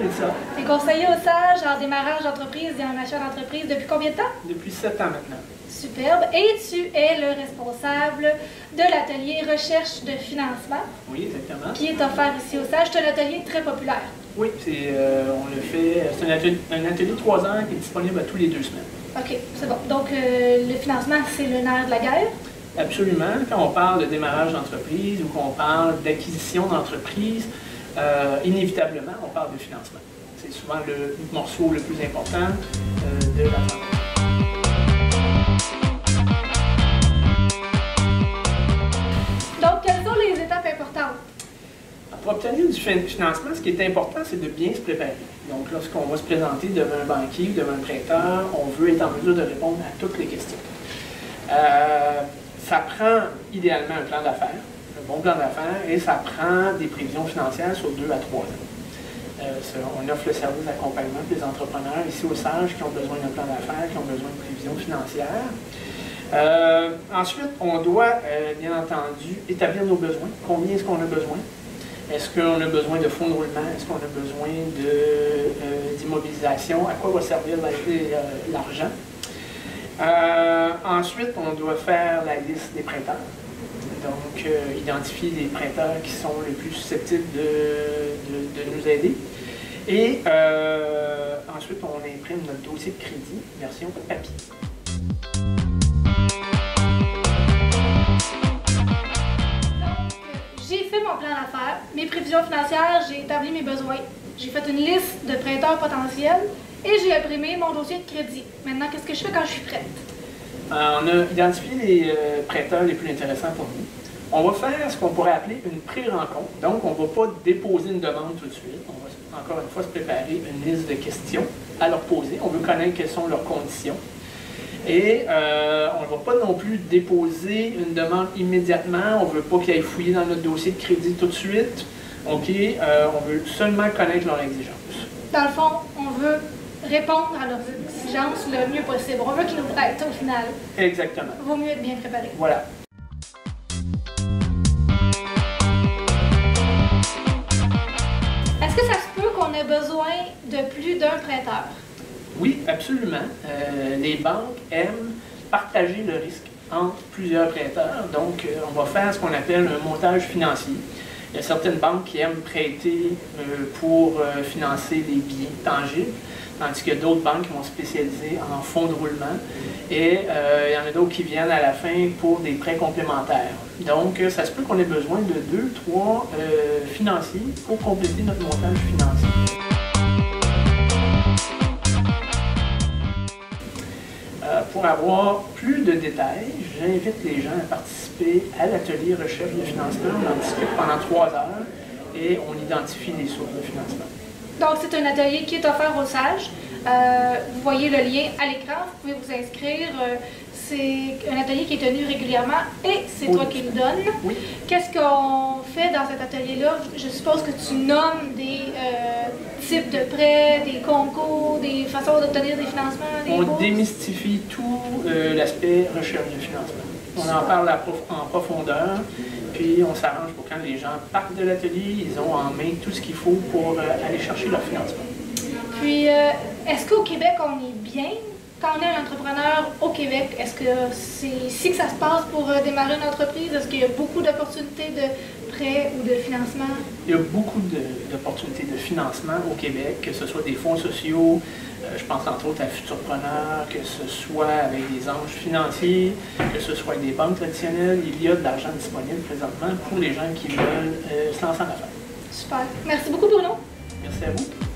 C'est ça. Tu es conseiller au SAGE en démarrage d'entreprise et en achat d'entreprise depuis combien de temps? Depuis 7 ans maintenant. Superbe. Et tu es le responsable de l'atelier recherche de financement. Oui, exactement. Qui est offert ici au SAGE. C'est un atelier très populaire. Oui, on le fait. C'est un atelier de 3 ans qui est disponible à tous les 2 semaines. OK, c'est bon. Donc, le financement, c'est le nerf de la guerre? Absolument. Quand on parle de démarrage d'entreprise ou qu'on parle d'acquisition d'entreprise, inévitablement, on parle de financement. C'est souvent le morceau le plus important de la transaction. Donc, quelles sont les étapes importantes? Pour obtenir du financement, ce qui est important, c'est de bien se préparer. Donc, lorsqu'on va se présenter devant un banquier ou devant un prêteur, on veut être en mesure de répondre à toutes les questions. Ça prend idéalement un plan d'affaires, un bon plan d'affaires, et ça prend des prévisions financières sur 2 à 3 ans. On offre le service d'accompagnement des entrepreneurs ici au SAGE qui ont besoin d'un plan d'affaires, qui ont besoin de prévisions financières. Ensuite, on doit, bien entendu, établir nos besoins. Combien est-ce qu'on a besoin? Est-ce qu'on a besoin de fonds de roulement? Est-ce qu'on a besoin d'immobilisation? À quoi va servir l'argent? Ensuite, on doit faire la liste des prêteurs. Donc, identifier les prêteurs qui sont les plus susceptibles de nous aider. Et ensuite, on imprime notre dossier de crédit, version papier. J'ai fait mon plan d'affaires, mes prévisions financières, j'ai établi mes besoins. J'ai fait une liste de prêteurs potentiels et j'ai imprimé mon dossier de crédit. Maintenant, qu'est-ce que je fais quand je suis prête? On a identifié les prêteurs les plus intéressants pour nous. On va faire ce qu'on pourrait appeler une pré-rencontre. Donc, on ne va pas déposer une demande tout de suite. On va encore une fois se préparer une liste de questions à leur poser. On veut connaître quelles sont leurs conditions. Et on ne va pas non plus déposer une demande immédiatement. On ne veut pas qu'ils aillent fouiller dans notre dossier de crédit tout de suite. OK? On veut seulement connaître leurs exigences. Dans le fond, on veut répondre à leurs exigences le mieux possible. On veut qu'ils nous prêtent au final. Exactement. Vaut mieux être bien préparé. Voilà. Est-ce que ça se peut qu'on ait besoin de plus d'un prêteur? Oui, absolument. Les banques aiment partager le risque entre plusieurs prêteurs. Donc, on va faire ce qu'on appelle un montage financier. Il y a certaines banques qui aiment prêter pour financer des biens tangibles, tandis qu'il y a d'autres banques qui vont se spécialiser en fonds de roulement. Et il y en a d'autres qui viennent à la fin pour des prêts complémentaires. Donc, ça se peut qu'on ait besoin de 2, 3 financiers pour compléter notre montage financier. Pour avoir plus de détails, j'invite les gens à participer à l'atelier recherche de financement. On en discute pendant 3 heures et on identifie les sources de financement. Donc, c'est un atelier qui est offert au SAGE. Vous voyez le lien à l'écran, vous pouvez vous inscrire. C'est un atelier qui est tenu régulièrement et c'est toi qui le donnes. Oui. Qu'est-ce qu'on fait dans cet atelier-là? Je suppose que tu nommes des types de prêts, des concours, des façons d'obtenir des financements, des On bourses. démystifie tout l'aspect recherche de financement. On en parle en profondeur, puis on s'arrange pour quand les gens partent de l'atelier, ils ont en main tout ce qu'il faut pour aller chercher leur financement. Puis, est-ce qu'au Québec, on est bien? Quand on est un entrepreneur au Québec, est-ce que c'est ici que ça se passe pour démarrer une entreprise? Est-ce qu'il y a beaucoup d'opportunités de prêts ou de financement? Il y a beaucoup d'opportunités de financement au Québec, que ce soit des fonds sociaux, je pense entre autres à Futurpreneur, que ce soit avec des anges financiers, que ce soit avec des banques traditionnelles. Il y a de l'argent disponible présentement pour les gens qui veulent se lancer en affaires. Super. Merci beaucoup, Bruno. Merci à vous.